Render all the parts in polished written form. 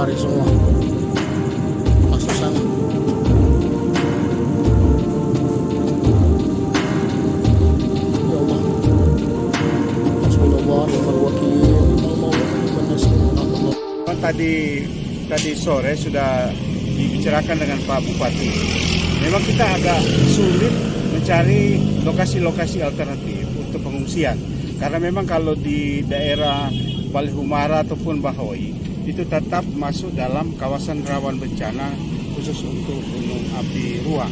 lari semua masuk sana. Ya Allah, Hasbunallah wa ni'mal wakil. Tadi sore sudah dibicarakan dengan Pak Bupati. Memang kita agak sulit mencari lokasi-lokasi alternatif untuk pengungsian. Karena memang kalau di daerah Balihumara ataupun Bahoy itu tetap masuk dalam kawasan rawan bencana khusus untuk gunung api ruang.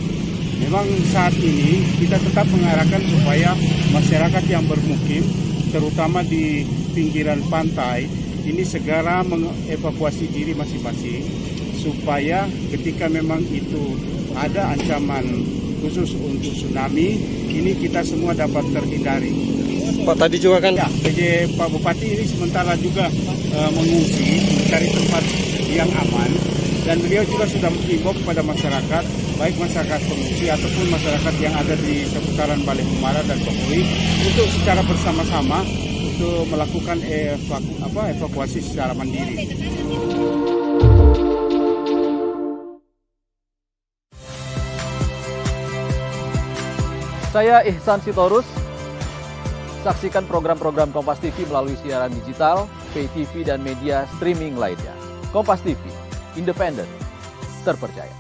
Memang saat ini kita tetap mengarahkan supaya masyarakat yang bermukim terutama di pinggiran pantai ini segera mengevakuasi diri masing-masing supaya ketika memang itu ada ancaman khusus untuk tsunami, ini kita semua dapat terhindari. Pak tadi juga kan Ya, PJ Pak Bupati ini sementara juga mengungsi mencari tempat yang aman dan beliau juga sudah mengimbau kepada masyarakat, baik masyarakat pengungsi ataupun masyarakat yang ada di seputaran Balihumara dan Bahoy untuk secara bersama-sama untuk melakukan evakuasi secara mandiri. Saya Ihsan Sitorus. Saksikan program-program Kompas TV melalui siaran digital, pay TV, dan media streaming lainnya. Kompas TV, independen, terpercaya.